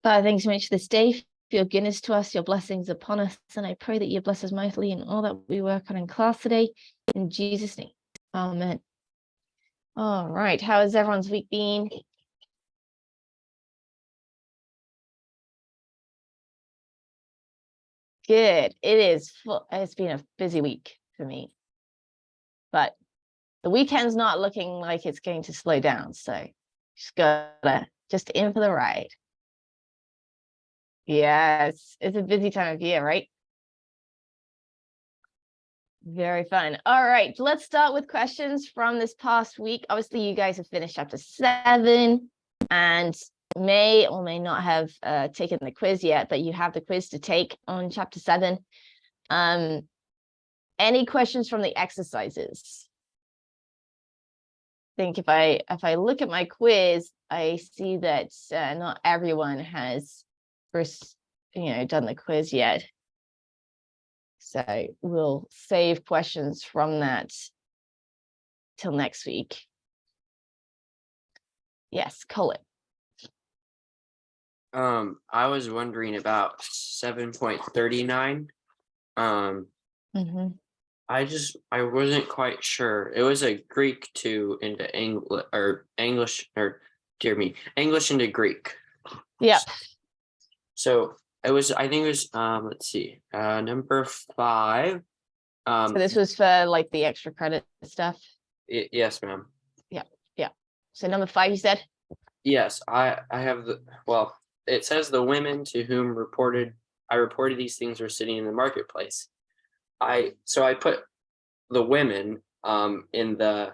Father, thanks so much for this day, for your goodness to us, your blessings upon us. And I pray that you bless us mightily in all that we work on in class today. In Jesus' name, amen. All right. How has everyone's week been? Good. It is full. It's been a busy week for me, but the weekend's not looking like it's going to slow down. So just in for the ride. Yes, it's a busy time of year, right? Very fun. All right, let's start with questions from this past week. Obviously, you guys have finished chapter 7 and may or may not have taken the quiz yet, but you have the quiz to take on chapter 7. Any questions from the exercises? I think if I look at my quiz, I see that not everyone has done the quiz yet. So we'll save questions from that till next week. Yes, Colin. I was wondering about 7.39. I wasn't quite sure. It was a Greek to into English English into Greek. Yep. So I think it was let's see, number 5. So this was for like the extra credit stuff. Yes, ma'am. Yeah. So number 5, you said? Yes, I have it says the women to whom I reported these things were sitting in the marketplace. I put the women in the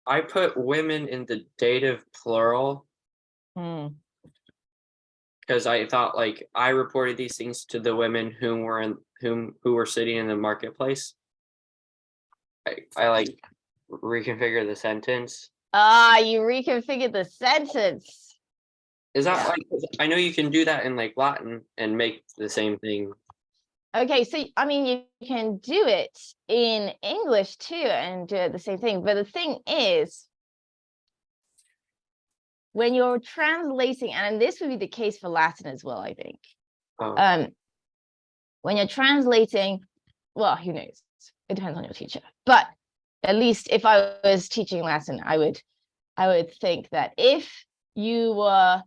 I put women in the dative plural because I thought like I reported these things to the women who were sitting in the marketplace. I like reconfigure the sentence. You reconfigured the sentence. Is that like, I know you can do that in like Latin and make the same thing. Okay, so I mean you can do it in English too and do the same thing, but the thing is when you're translating, and this would be the case for Latin as well, I think. When you're translating, well, who knows? It depends on your teacher. But at least if I was teaching Latin, I would think that if you were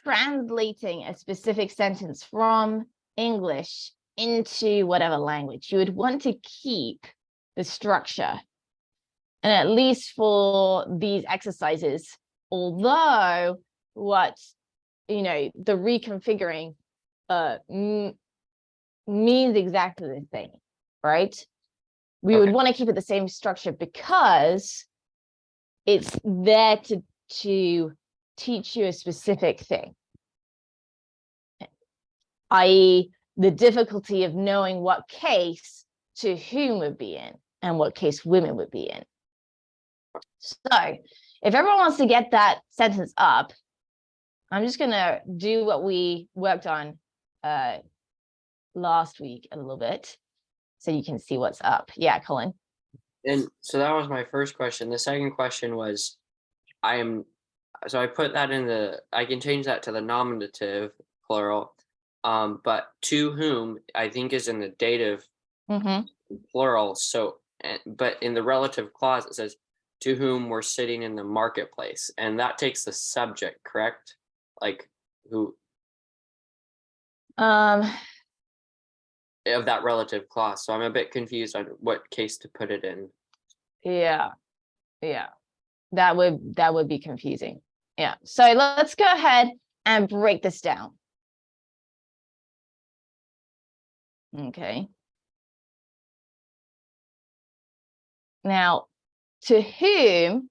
translating a specific sentence from English into whatever language, you would want to keep the structure. And at least for these exercises, although the reconfiguring means exactly the same, right? We would want to keep it the same structure because it's there to teach you a specific thing, i.e. the difficulty of knowing what case to whom would be in and what case women would be in. So if everyone wants to get that sentence up, I'm just going to do what we worked on last week a little bit so you can see what's up. Yeah, Colin. And so that was my first question. The second question was, I put that I can change that to the nominative plural, but to whom I think is in the dative plural. So, but in the relative clause, it says to whom we're sitting in the marketplace, and that takes the subject, correct? Like who? Of that relative clause. So I'm a bit confused on what case to put it in. Yeah. That would be confusing. Yeah. So let's go ahead and break this down. Okay. Now, to whom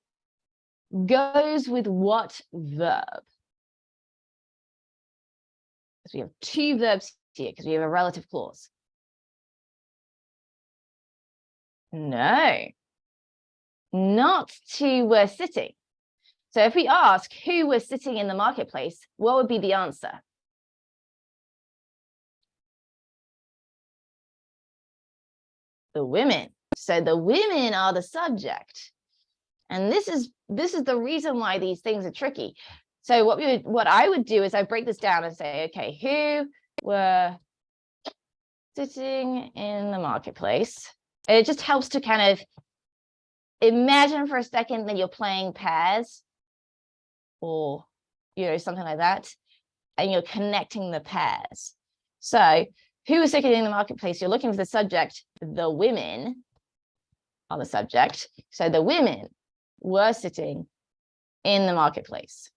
goes with what verb? Because we have 2 verbs here because we have a relative clause. No, not to were sitting. So if we ask who was sitting in the marketplace, what would be the answer? The women. So the women are the subject. And this is the reason why these things are tricky. So what I would do is I break this down and say, okay, who were sitting in the marketplace? And it just helps to kind of imagine for a second that you're playing pairs or, something like that, and you're connecting the pairs. So who was sitting in the marketplace? You're looking for the subject. The women are the subject. So the women were sitting in the marketplace.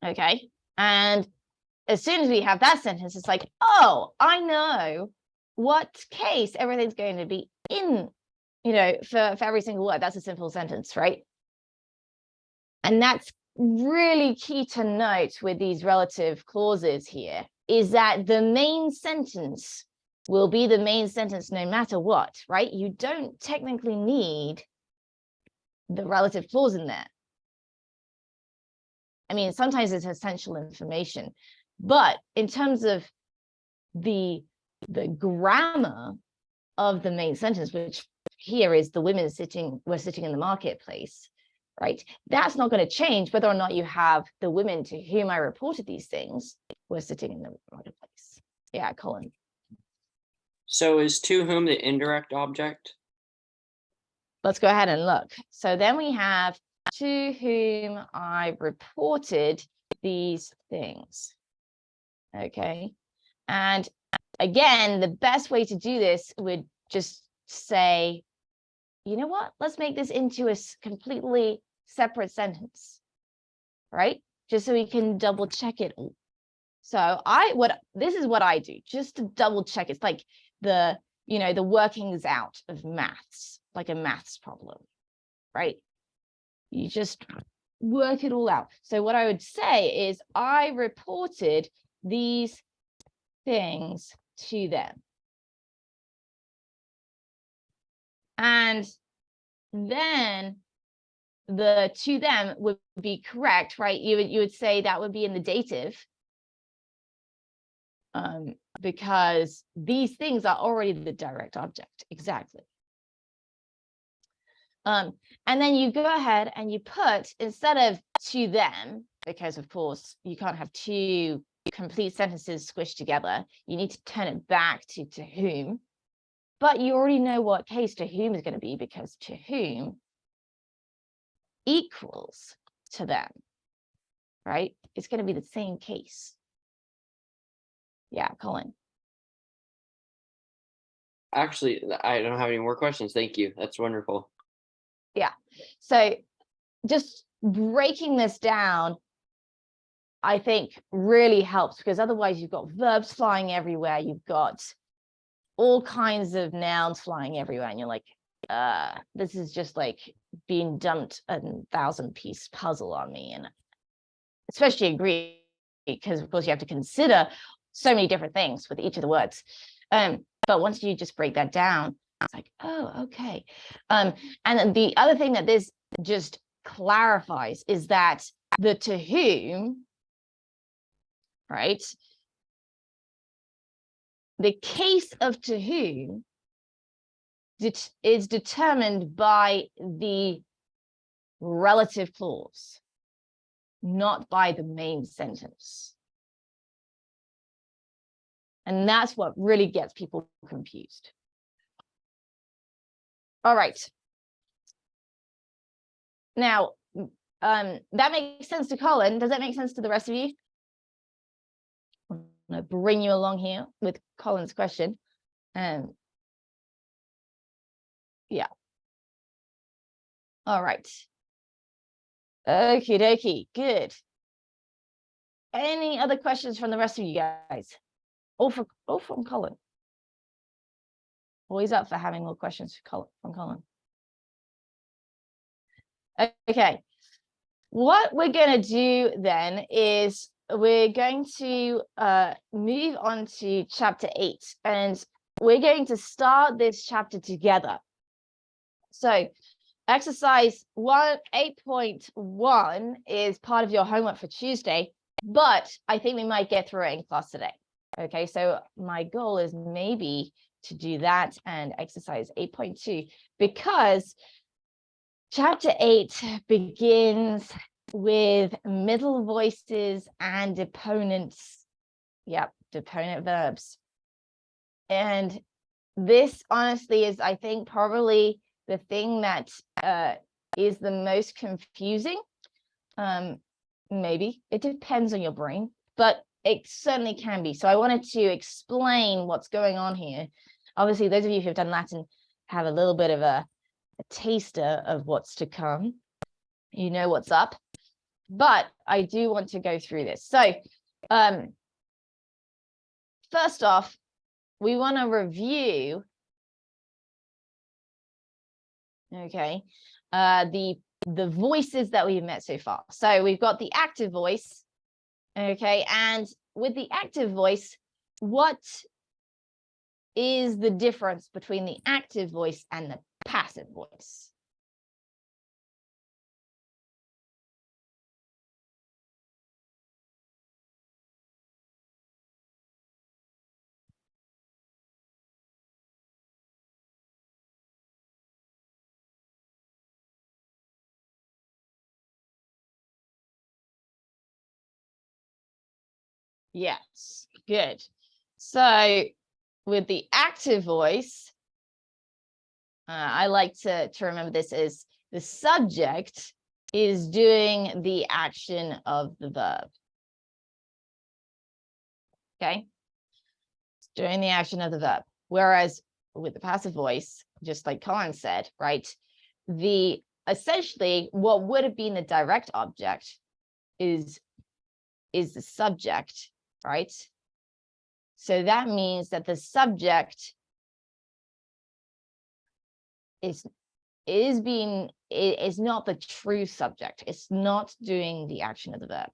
Okay. And as soon as we have that sentence, it's like, oh, I know what case everything's going to be in, for every single word. That's a simple sentence, right? And that's really key to note with these relative clauses here, is that the main sentence will be the main sentence no matter what, right? You don't technically need the relative clause in there. I mean, sometimes it's essential information, but in terms of the grammar of the main sentence, which here is the women were sitting in the marketplace, right? That's not going to change whether or not you have the women to whom I reported these things were sitting in the marketplace. Yeah, Colin. So is to whom the indirect object? Let's go ahead and look. So then we have to whom I reported these things. Okay. And again, the best way to do this would just say, you know what? Let's make this into a completely separate sentence, right? Just so we can double check it all. So this is what I do just to double check. It's like the workings out of maths, like a maths problem, right? You just work it all out. So what I would say is I reported these things to them. And then the to them would be correct, right? You would say that would be in the dative, because these things are already the direct object. Exactly. And then you go ahead and you put, instead of to them, because of course you can't have two complete sentences squished together, you need to turn it back to whom. But you already know what case to whom is going to be, because to whom equals to them, right? It's going to be the same case. Yeah, Colin. Actually, I don't have any more questions. Thank you. That's wonderful. Yeah. So just breaking this down, I think really helps, because otherwise you've got verbs flying everywhere. You've got all kinds of nouns flying everywhere. And you're like, this is just like being dumped a 1,000-piece puzzle on me. And especially in Greek, because of course you have to consider so many different things with each of the words. But once you just break that down, it's like, oh, okay. And then the other thing that this just clarifies is that the to whom, right? The case of to whom is determined by the relative clause, not by the main sentence. And that's what really gets people confused. All right. Now, that makes sense to Colin. Does that make sense to the rest of you? I'm going to bring you along here with Colin's question. Yeah. All right. Okie dokie. Good. Any other questions from the rest of you guys? From Colin. Always up for having more questions from Colin. Okay. What we're going to do then is we're going to move on to chapter 8, and we're going to start this chapter together. So exercise 8.1 is part of your homework for Tuesday, but I think we might get through it in class today. Okay, so my goal is maybe to do that and exercise 8.2, because Chapter 8 begins with middle voices and deponents. Yep, deponent verbs. And this honestly is, I think, probably the thing that is the most confusing. Maybe it depends on your brain, but it certainly can be. So I wanted to explain what's going on here. Obviously, those of you who have done Latin have a little bit of a taster of what's to come. You know what's up, but I do want to go through this. So first off, we want to review, okay, the voices that we've met so far. So we've got the active voice, okay, and with the active voice, what is the difference between the active voice and the passive voice? Yes, good. So with the active voice, I like to remember this as the subject is doing the action of the verb. Okay, it's doing the action of the verb. Whereas with the passive voice, just like Colin said, right, the essentially what would have been the direct object is the subject, right? So that means that the subject is not the true subject. It's not doing the action of the verb.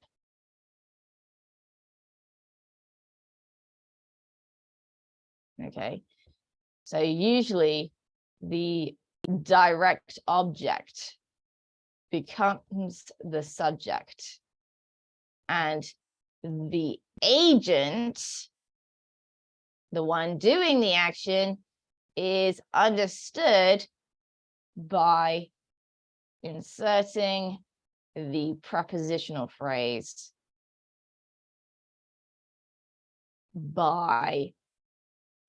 Okay, so usually the direct object becomes the subject, and the agent, the one doing the action, is understood by inserting the prepositional phrase by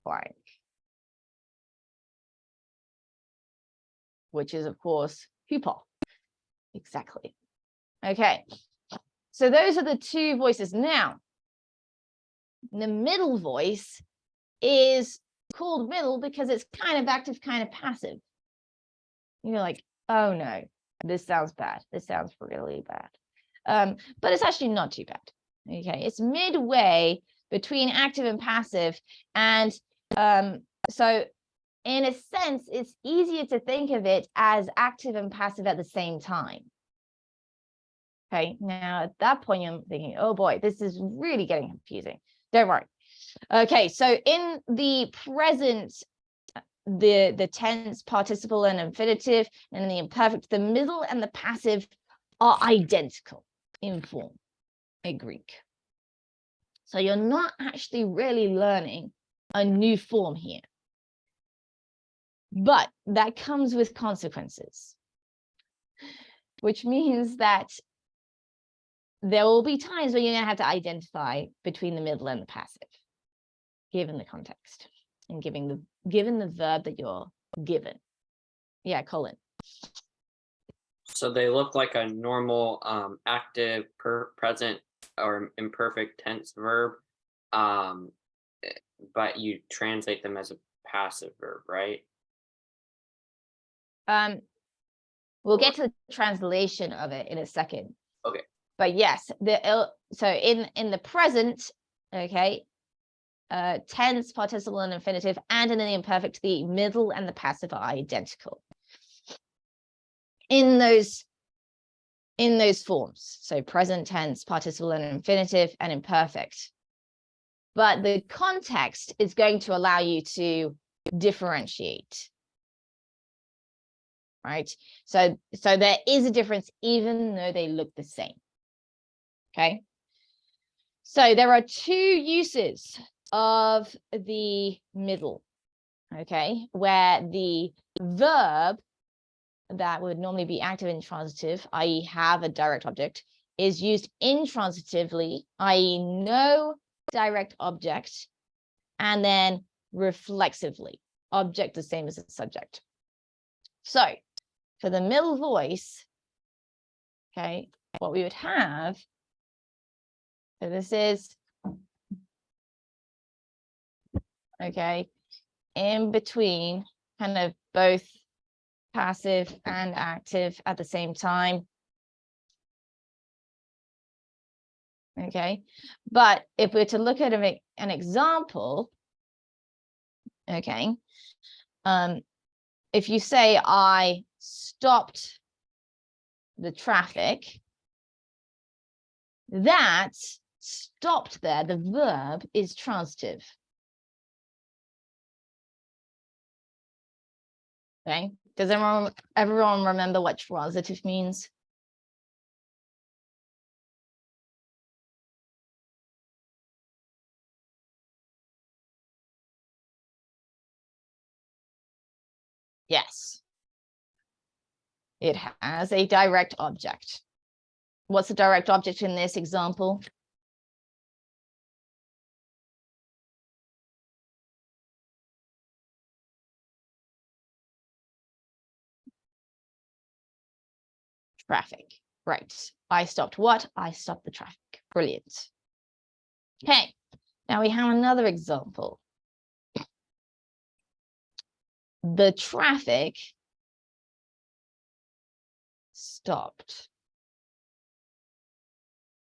blank, which is, of course, hupol. Exactly. Okay, so those are the two voices. Now, the middle voice is called middle because it's kind of active, kind of passive. You're like, oh no, this sounds bad. This sounds really bad. But it's actually not too bad. Okay, it's midway between active and passive. And so in a sense, it's easier to think of it as active and passive at the same time. Okay, now at that point, you're thinking, oh boy, this is really getting confusing. Don't worry. Okay, so in the present, the tense, participle, and infinitive, and in the imperfect, the middle and the passive are identical in form in Greek. So you're not actually really learning a new form here. But that comes with consequences, which means that there will be times when you're going to have to identify between the middle and the passive, given the context and given the verb that you're given. Yeah, Colin. So they look like a normal active, present, or imperfect tense verb, but you translate them as a passive verb, right? We'll get to the translation of it in a second. Okay. But yes, so in the present, okay, tense, participle, and infinitive, and in the imperfect, the middle and the passive are identical in those forms. So present tense, participle, and infinitive, and imperfect. But the context is going to allow you to differentiate. Right? So there is a difference even though they look the same. Okay? So there are two uses of the middle, okay, where the verb, that would normally be active intransitive, i.e. have a direct object, is used intransitively, i.e. no direct object, and then reflexively, object the same as the subject. So for the middle voice, okay, what we would have, so this is, okay, in between kind of both passive and active at the same time. Okay, but if we're to look at an example, okay, if you say I stopped the traffic, that stopped there, the verb is transitive. Okay, does everyone remember what transitive means? Yes, it has a direct object. What's the direct object in this example? Traffic, right? I stopped what? I stopped the traffic. Brilliant. Okay, now we have another example. The traffic stopped,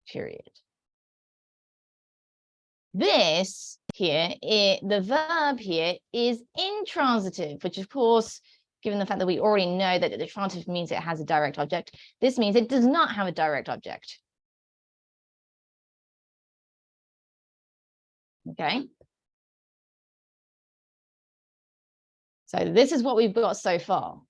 period. This here, the verb here is intransitive, which of course, given the fact that we already know that the transitive means it has a direct object, this means it does not have a direct object. Okay. So this is what we've got so far.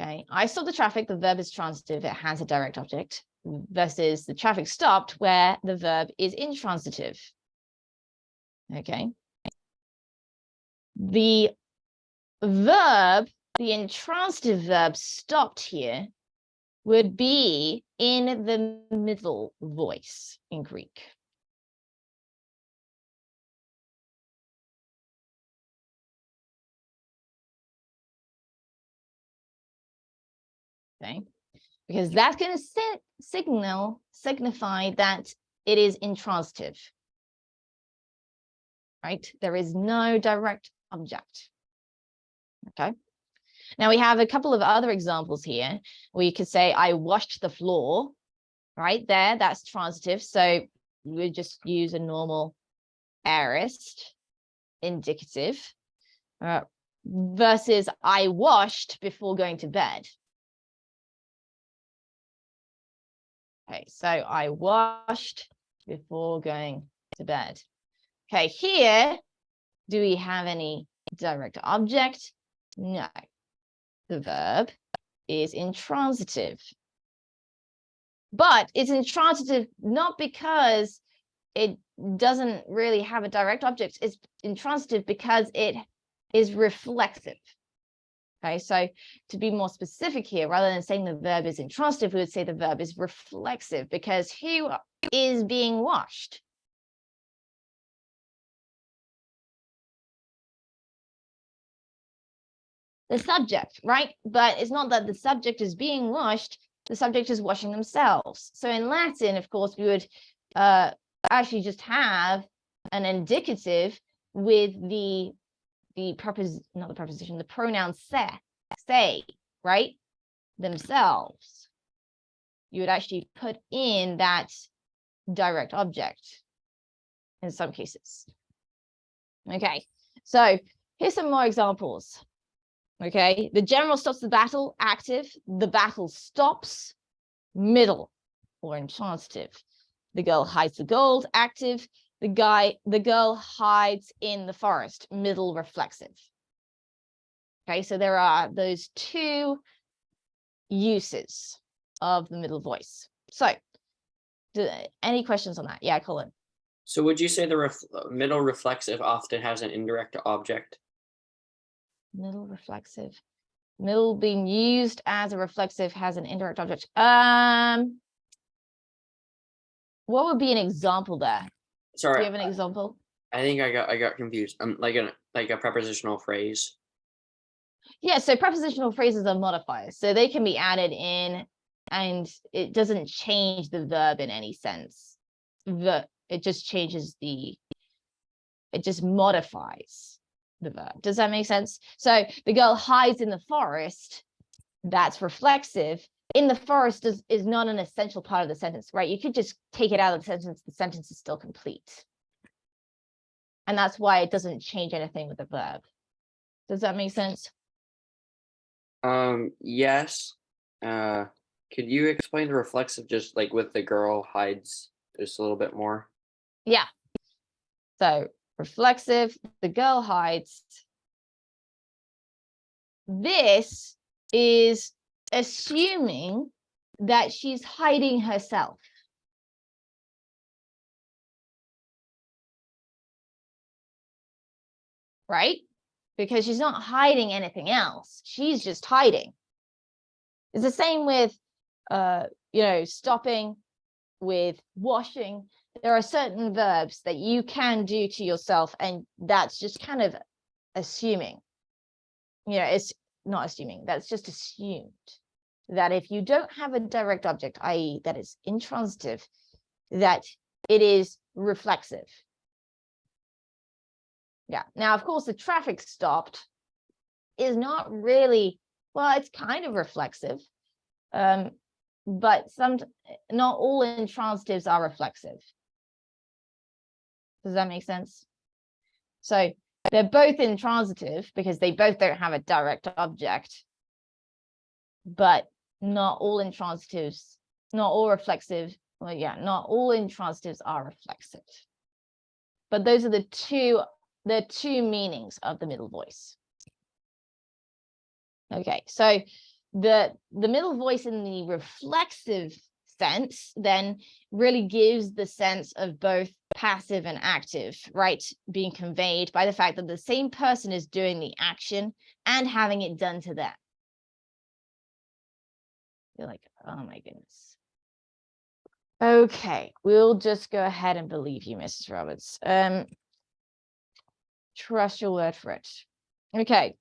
Okay, I stopped the traffic, the verb is transitive, it has a direct object, versus the traffic stopped where the verb is intransitive. Okay. The verb, the intransitive verb stopped here would be in the middle voice in Greek. Okay, because that's going to signify that it is intransitive, right? There is no direct object. Okay. Now we have a couple of other examples here where you could say, I washed the floor, right there, that's transitive. So we would just use a normal aorist indicative versus I washed before going to bed. Okay, so I washed before going to bed. Okay, here, do we have any direct object? No. The verb is intransitive. But it's intransitive not because it doesn't really have a direct object. It's intransitive because it is reflexive. Okay, so to be more specific here, rather than saying the verb is intransitive, we would say the verb is reflexive, because who is being washed? The subject, right? But it's not that the subject is being washed, the subject is washing themselves. So in Latin, of course, we would actually just have an indicative with the pronoun say, right? Themselves. You would actually put in that direct object in some cases. Okay, so here's some more examples. Okay, the general stops the battle, active. The battle stops, middle, or intransitive. The girl hides the gold, active. The girl hides in the forest, middle, reflexive. Okay, so there are those two uses of the middle voice. So, any questions on that? Yeah, Colin. So would you say the middle reflexive often has an indirect object? Middle reflexive. Middle being used as a reflexive has an indirect object. What would be an example there? Do Sorry, you have an example? I think I got confused. Like a prepositional phrase. Yeah, so prepositional phrases are modifiers, so they can be added in, and it doesn't change the verb in any sense. It just changes it just modifies the verb. Does that make sense? So the girl hides in the forest, that's reflexive. In the forest is not an essential part of the sentence, right? You could just take it out of the sentence is still complete. And that's why it doesn't change anything with the verb. Does that make sense? Yes. Could you explain the reflexive just like with the girl hides just a little bit more? Yeah. So reflexive, the girl hides. This is assuming that she's hiding herself. Right? Because she's not hiding anything else. She's just hiding. It's the same with, stopping, with washing. There are certain verbs that you can do to yourself, and that's just kind of assuming. It's not assuming, that's just assumed that if you don't have a direct object, i.e. that is intransitive, that it is reflexive. Yeah. Now, of course, the traffic stopped is not really, well, it's kind of reflexive, but not all intransitives are reflexive. Does that make sense? So they're both intransitive because they both don't have a direct object, but not all intransitives, not all reflexive. Well, yeah, not all intransitives are reflexive. But those are the two meanings of the middle voice. Okay, so the middle voice in the reflexive sense then really gives the sense of both passive and active, right, being conveyed by the fact that the same person is doing the action and having it done to them. You're like, oh my goodness. Okay, we'll just go ahead and believe you, Mrs. Roberts. Trust your word for it. Okay.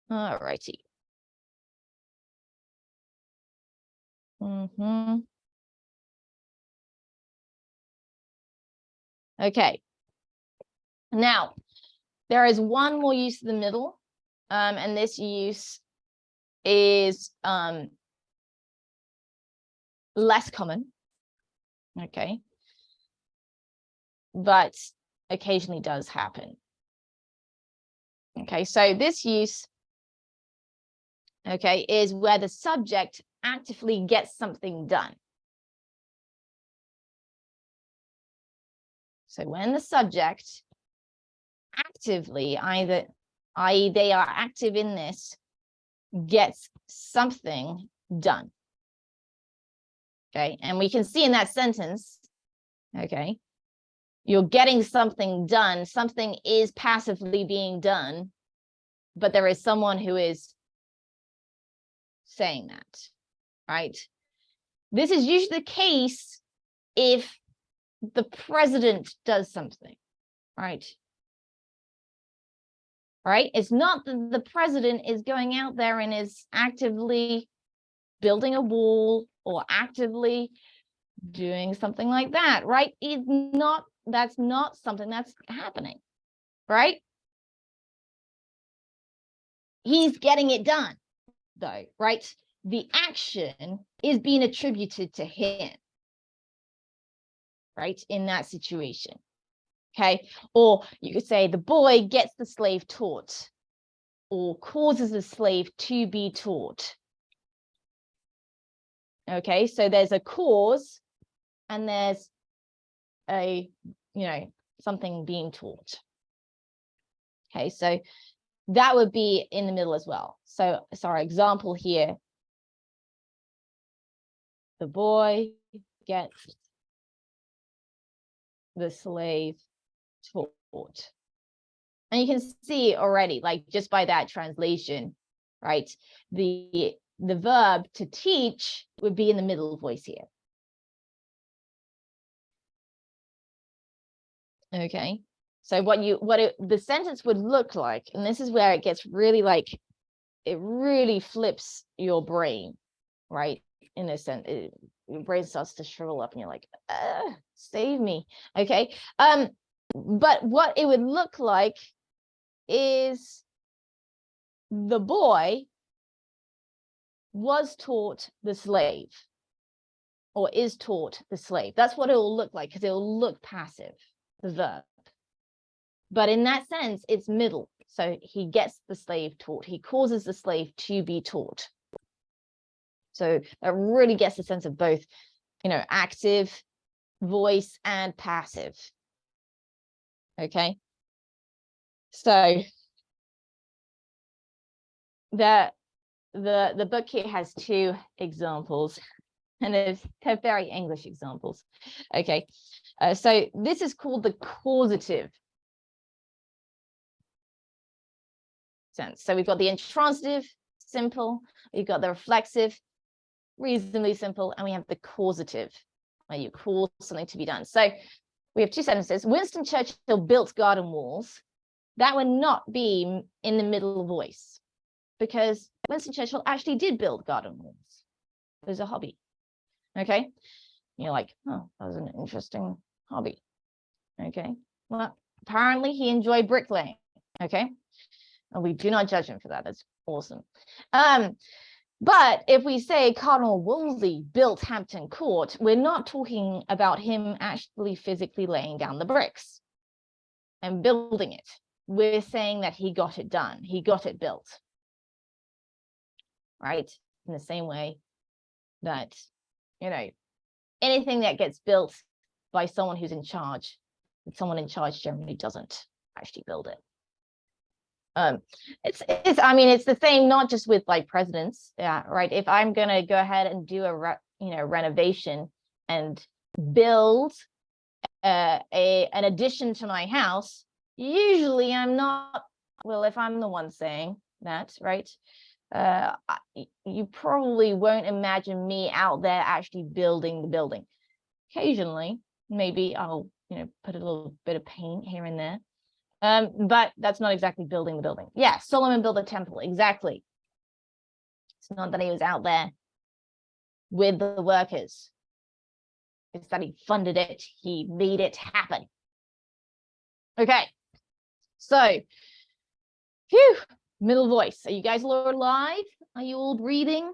All righty. Okay. Now, there is one more use of the middle, and this use is less common. Okay. But occasionally does happen. Okay, so this use, okay, is where the subject actively gets something done. So when the subject actively, i.e. they are active in this, gets something done. Okay, and we can see in that sentence, okay, you're getting something done, something is passively being done, but there is someone who is saying that, right? This is usually the case if the president does something, right? Right? It's not that the president is going out there and is actively building a wall or actively doing something like that, right? That's not something that's happening, right? He's getting it done, though, right? The action is being attributed to him, right? In that situation. Okay, or you could say the boy gets the slave taught or causes the slave to be taught. Okay, so there's a cause and there's a, something being taught. Okay, so that would be in the middle as well. So our example here, the boy gets the slave taught. And you can see already, like just by that translation, right? The verb to teach would be in the middle voice here. Okay, so the sentence would look like, and this is where it gets really like, it really flips your brain, right? In a sense, your brain starts to shrivel up and you're like, save me. Okay. But what it would look like is the boy was taught the slave, or is taught the slave. That's what it will look like, because it will look passive, the verb. But in that sense, it's middle. So he gets the slave taught. He causes the slave to be taught. So that really gets the sense of both, active voice and passive. Okay. So the book here has two examples, and they're very English examples. Okay. So this is called the causative sense. So we've got the intransitive, simple, we've got the reflexive, reasonably simple, and we have the causative, where you cause something to be done. So we have two sentences. Winston Churchill built garden walls. That would not be in the middle voice, because Winston Churchill actually did build garden walls. It was a hobby. Okay. And you're like, oh, that was an interesting hobby. Okay. Well, apparently he enjoyed bricklaying. Okay. And we do not judge him for that. That's awesome. But if we say Cardinal Wolsey built Hampton Court, we're not talking about him actually physically laying down the bricks and building it. We're saying that he got it done. He got it built. Right? In the same way that, anything that gets built by someone who's in charge, someone in charge generally doesn't actually build it. It's the same, not just with like presidents, right? If I'm gonna go ahead and do a renovation and build an addition to my house, usually I'm not, well, if I'm the one saying that, right, you probably won't imagine me out there actually building the building. Occasionally, maybe I'll put a little bit of paint here and there. But that's not exactly building the building. Yeah, Solomon built a temple. Exactly. It's not that he was out there with the workers. It's that he funded it. He made it happen. Okay. So, phew, middle voice. Are you guys all alive? Are you all breathing?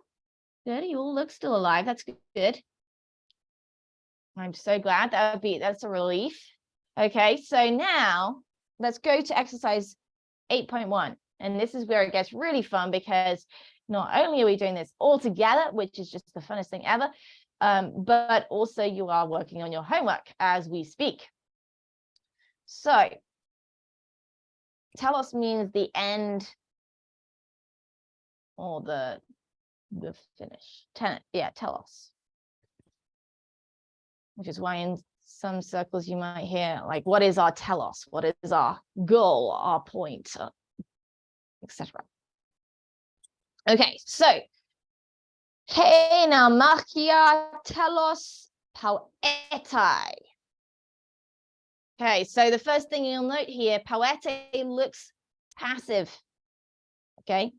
Good. You all look still alive. That's good. I'm so glad. That's a relief. Okay. So now let's go to exercise 8.1. And this is where it gets really fun, because not only are we doing this all together, which is just the funnest thing ever, but also you are working on your homework as we speak. So telos means the end or the finish. Telos. Which is why in some circles you might hear, like, what is our telos? What is our goal, our point, etc. Okay, so he namarchia telos poetai. Okay, so the first thing you'll note here, poete looks passive. Okay,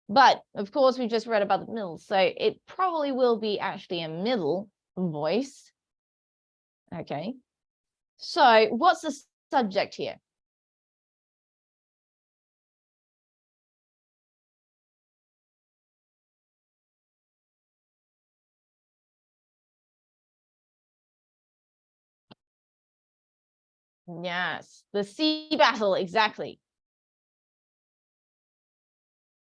but of course we just read about the middle, so it probably will be actually a middle voice. Okay, so what's the subject here? Yes, the sea battle, exactly.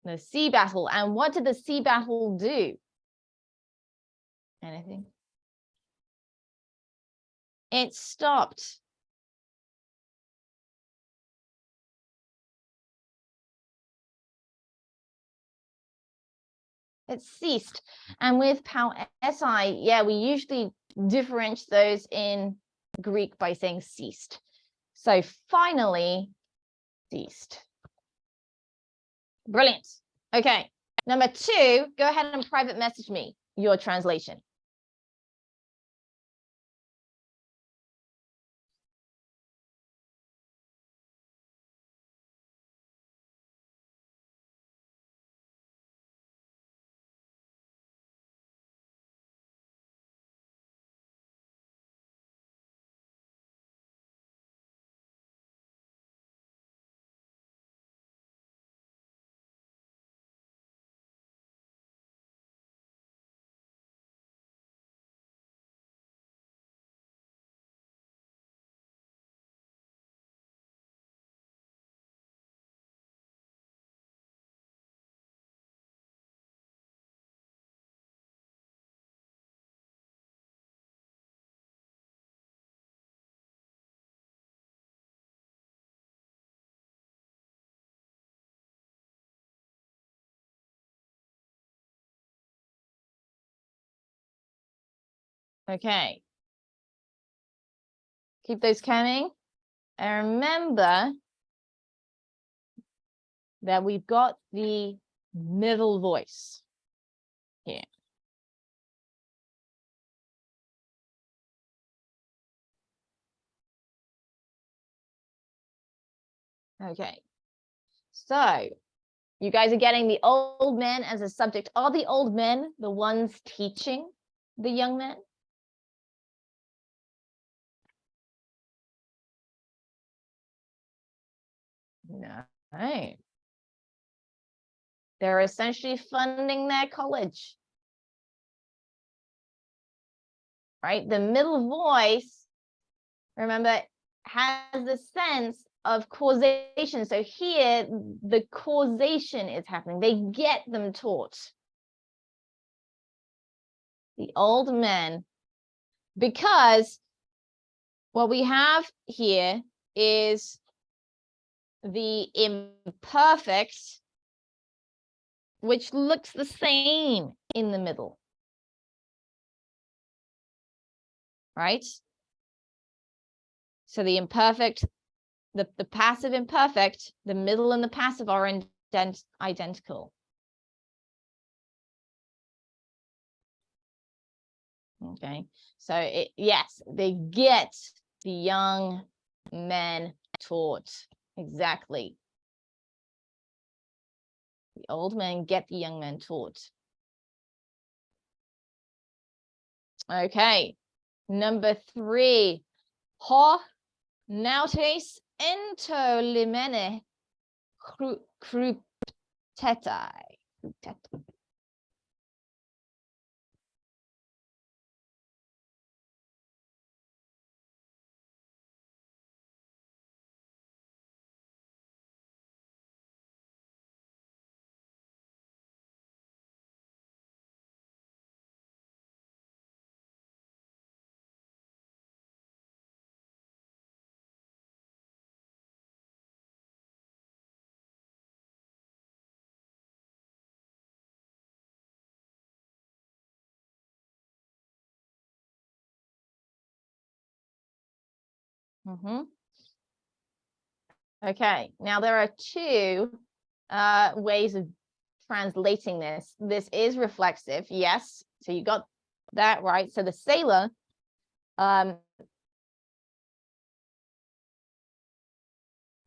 The sea battle. And what did the sea battle do? Anything? It stopped. It ceased. And with poetai, yeah, we usually differentiate those in Greek by saying ceased. So finally, ceased. Brilliant. Okay. Number 2, go ahead and private message me your translation. Okay. Keep those coming. And remember that we've got the middle voice here. Okay. So you guys are getting the old men as a subject. Are the old men the ones teaching the young men? No. They're essentially funding their college. Right? The middle voice, remember, has the sense of causation. So here, the causation is happening. They get them taught. The old men, because what we have here is the imperfect, which looks the same in the middle. Right? So the imperfect, the passive imperfect, the middle and the passive are identical. Okay, so yes, they get the young men taught. Exactly. The old men get the young men taught. Okay, number 3. Ho nautes ento limene crutetai. Okay, now there are 2 ways of translating this. This is reflexive, yes. So you got that right. So the sailor, the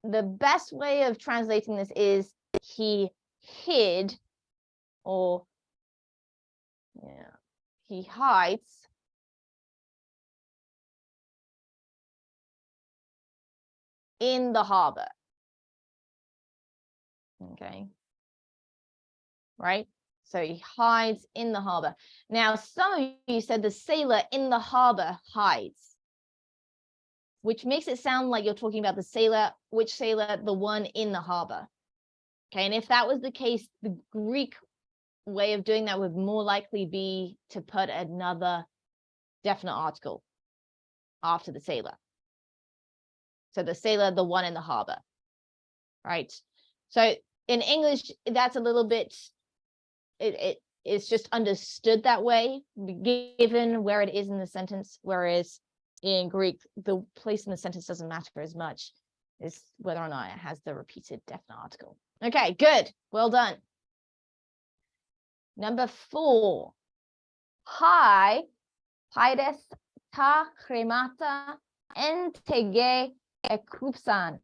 best way of translating this is he hid, or he hides in the harbor. Okay. Right? So he hides in the harbor. Now, some of you said the sailor in the harbor hides, which makes it sound like you're talking about the sailor. Which sailor? The one in the harbor. Okay, and if that was the case, the Greek way of doing that would more likely be to put another definite article after the sailor. So the sailor, the one in the harbor, right? So in English, that's a little bit, it's just understood that way, given where it is in the sentence, whereas in Greek, the place in the sentence doesn't matter as much. is whether or not it has the repeated definite article. Okay, good. Well done. Number 4. Hi, paides ta cremata entege ekupsan.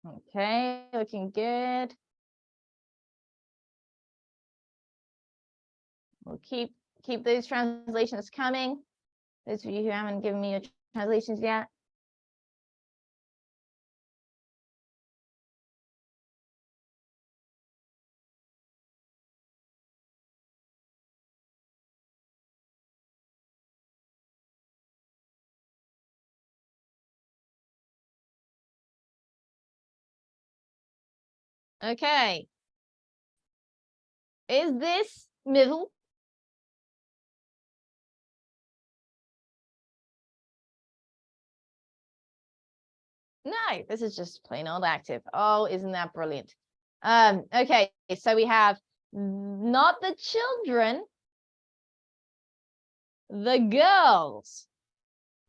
Okay, looking good. We'll keep those translations coming. Those of you who haven't given me your translations yet. Okay. Is this middle? No, this is just plain old active. Oh, isn't that brilliant? Okay, so we have not the children, the girls.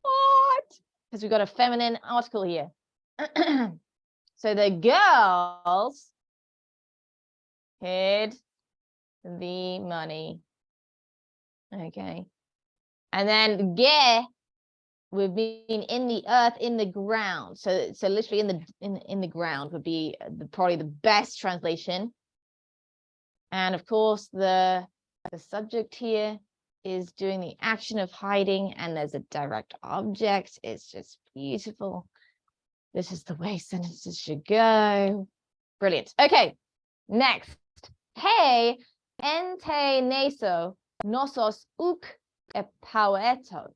What? Because we've got a feminine article here. So the girls hid the money. Okay. And then ge would mean in the earth, in the ground. So literally in the ground would be probably the best translation. And of course, the subject here is doing the action of hiding, and there's a direct object. It's just beautiful. This is the way sentences should go. Brilliant. Okay, next. Hey, ente neso nosos uk epaueto.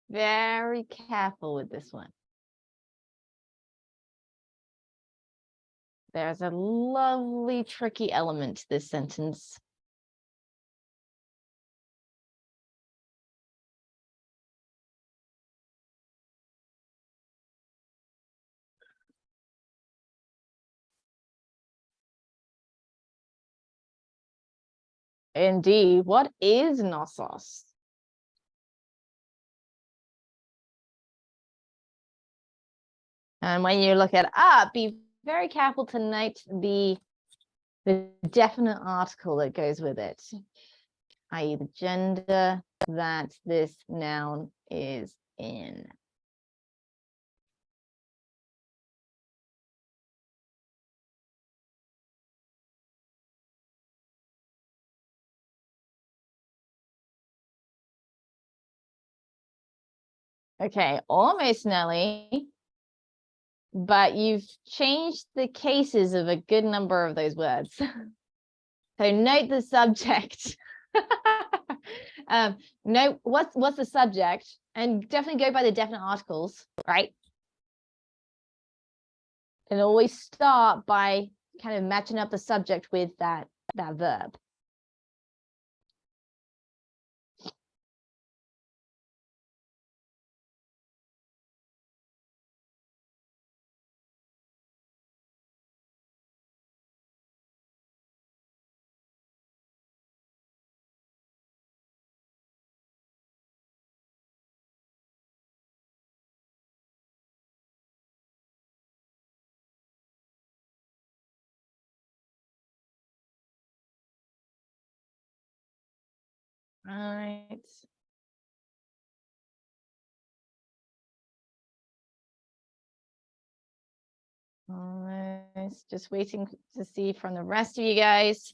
Very careful with this one. There's a lovely tricky element to this sentence. Indeed, what is nosos? And when you look it up, be very careful to note the definite article that goes with it, i.e. the gender that this noun is in. Okay, almost, Nelly. But you've changed the cases of a good number of those words. So note the subject. Note what's the subject, and definitely go by the definite articles, right? And always start by kind of matching up the subject with that verb. Right. Almost. Just waiting to see from the rest of you guys.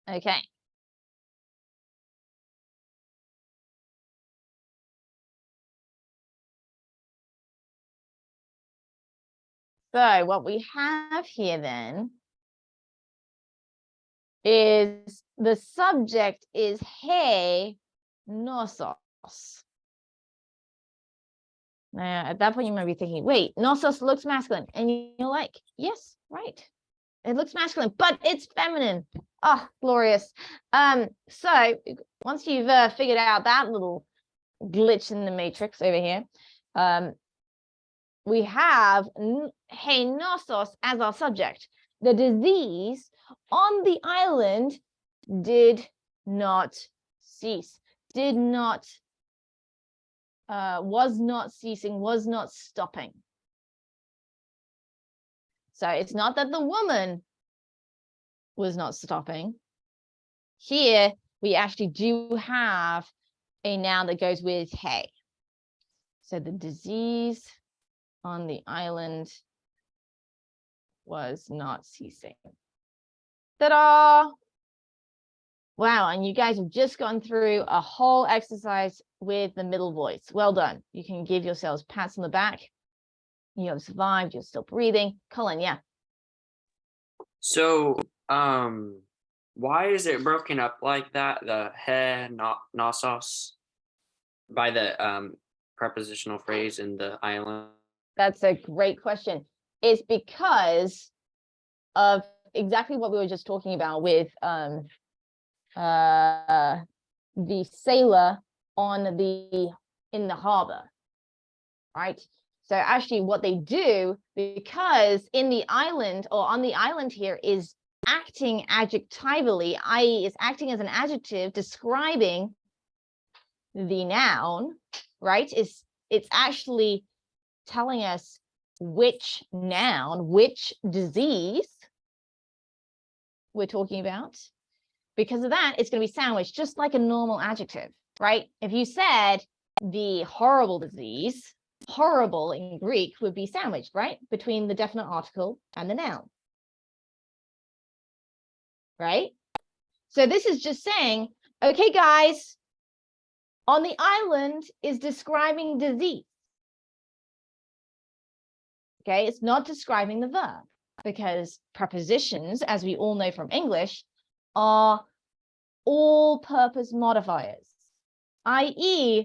Okay. So what we have here then is the subject is he nosos. Now, at that point, you might be thinking, wait, nosos looks masculine. And you're like, yes, right. It looks masculine, but it's feminine. Oh, glorious. So once you've figured out that little glitch in the matrix over here, we have he nosos as our subject. The disease on the island did not cease, did not, was not ceasing, was not stopping. So it's not that the woman was not stopping. Here, we actually do have a noun that goes with he. So the disease on the island was not ceasing. Ta-da! Wow, and you guys have just gone through a whole exercise with the middle voice. Well done. You can give yourselves pats on the back. You have survived, you're still breathing. Colin, yeah. So, why is it broken up like that? The he, not nosos, by the prepositional phrase in the island. That's a great question. It's because of exactly what we were just talking about with the sailor in the harbor, right? So actually what they do, because in the island or on the island here is acting adjectively, i.e. is acting as an adjective describing the noun, right? It's actually telling us which noun, which disease we're talking about. Because of that, it's going to be sandwiched just like a normal adjective, right? If you said the horrible disease, horrible in Greek would be sandwiched, right? Between the definite article and the noun, right? So this is just saying, okay, guys, on the island is describing disease. Okay, it's not describing the verb because prepositions, as we all know from English, are all-purpose modifiers, i.e.,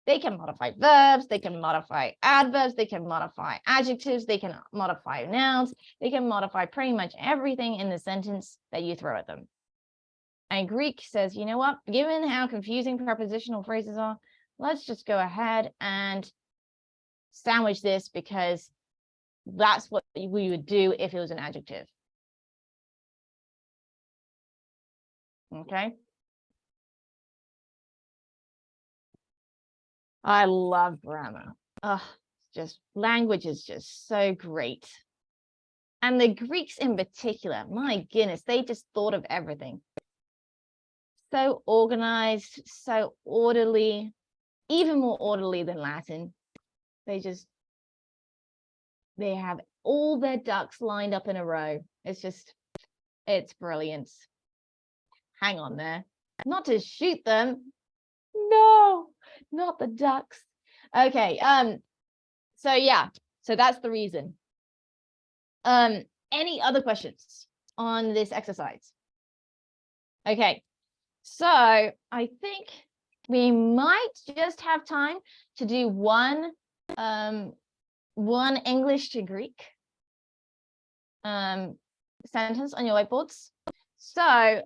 they can modify verbs, they can modify adverbs, they can modify adjectives, they can modify nouns, they can modify pretty much everything in the sentence that you throw at them. And Greek says, you know what, given how confusing prepositional phrases are, let's just go ahead and sandwich this because that's what we would do if it was an adjective. Okay. I love grammar. Oh, just language is just so great. And the Greeks in particular, my goodness, they just thought of everything. So organized, so orderly, even more orderly than Latin. They have all their ducks lined up in a row. It's brilliant. Hang on there. Not to shoot them. No, not the ducks. Okay, so yeah, so that's the reason. Any other questions on this exercise? Okay, so I think we might just have time to do one English to Greek sentence on your whiteboards. So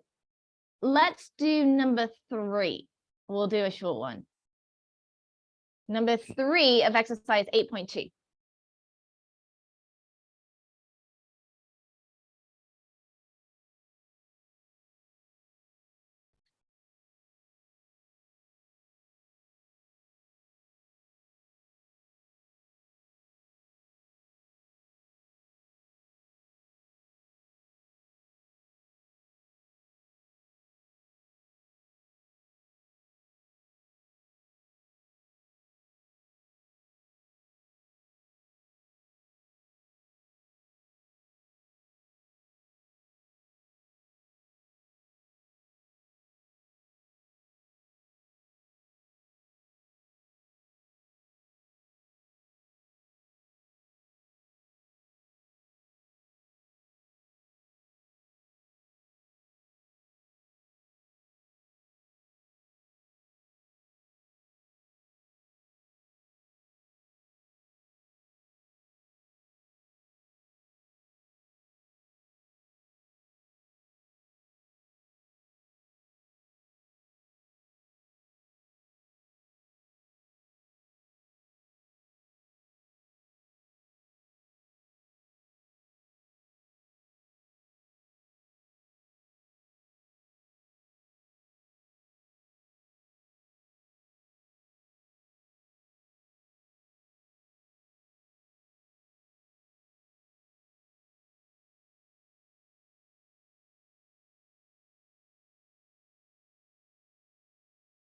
let's do number 3. We'll do a short one. Number 3 of exercise 8.2.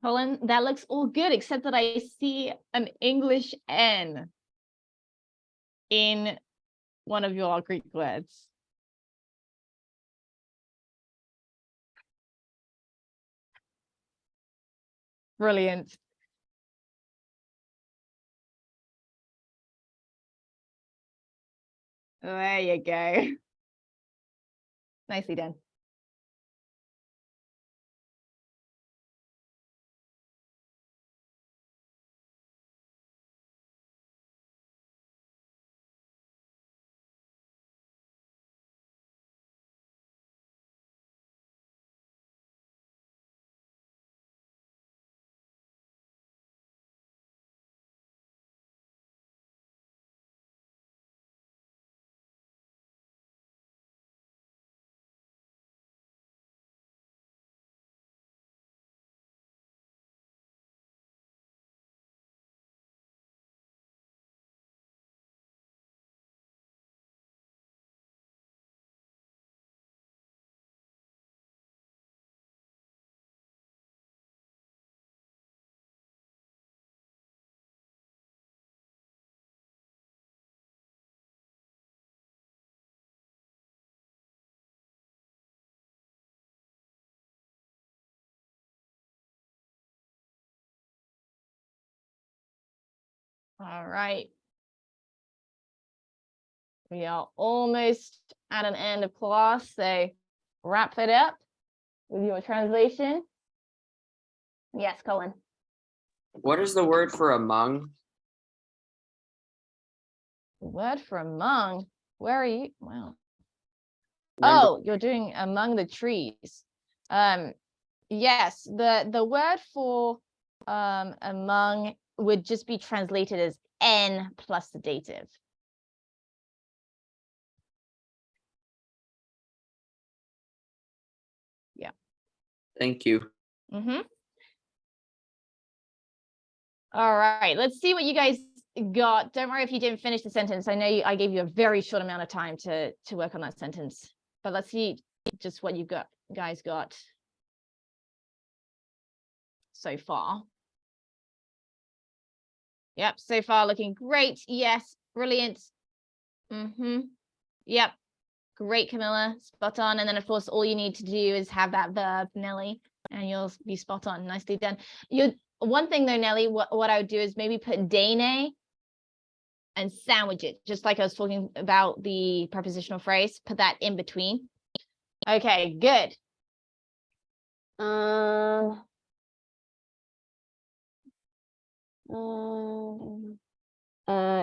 Colin, that looks all good, except that I see an English N in one of your Greek words. Brilliant. There you go. Nicely done. All right. We are almost at an end of class, so wrap it up with your translation. Yes, Colin. What is the word for among? The word for among. Where are you? Wow. Number- Oh, you're doing among the trees. Yes, the word for among would just be translated as N plus the dative. Yeah. Thank you. Mm-hmm. All right, let's see what you guys got. Don't worry if you didn't finish the sentence. I know I gave you a very short amount of time to work on that sentence, but let's see just what you guys got so far. Yep, so far looking great. Yes, brilliant. Mm-hmm. Yep, great, Camilla, spot on. And then of course, all you need to do is have that verb, Nelly, and you'll be spot on. Nicely done. One thing though, Nelly, what I would do is maybe put Dane and sandwich it, just like I was talking about the prepositional phrase, put that in between. Okay, good.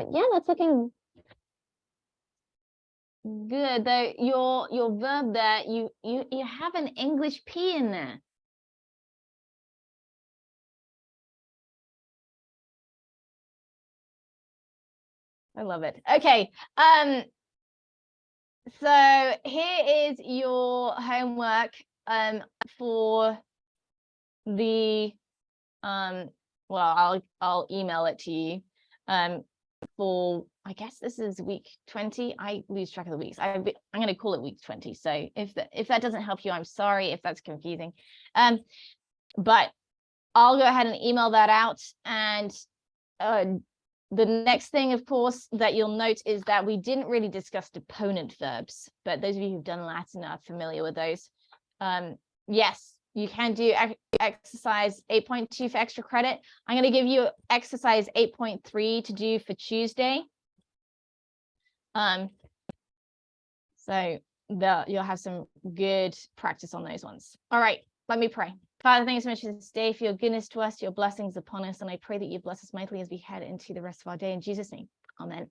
Yeah, that's looking good. Though your verb there, you have an English P in there. I love it. Okay. So here is your homework for the well, I'll email it to you for, I guess this is week 20. I lose track of the weeks. I'm going to call it week 20. So if that doesn't help you, I'm sorry if that's confusing. But I'll go ahead and email that out. And the next thing, of course, that you'll note is that we didn't really discuss deponent verbs, but those of you who've done Latin are familiar with those. Yes, you can do exercise 8.2 for extra credit. I'm going to give you exercise 8.3 to do for Tuesday. So you'll have some good practice on those ones. All right, let me pray. Father, thank you so much for this day, for your goodness to us, your blessings upon us, and I pray that you bless us mightily as we head into the rest of our day. In Jesus' name, amen.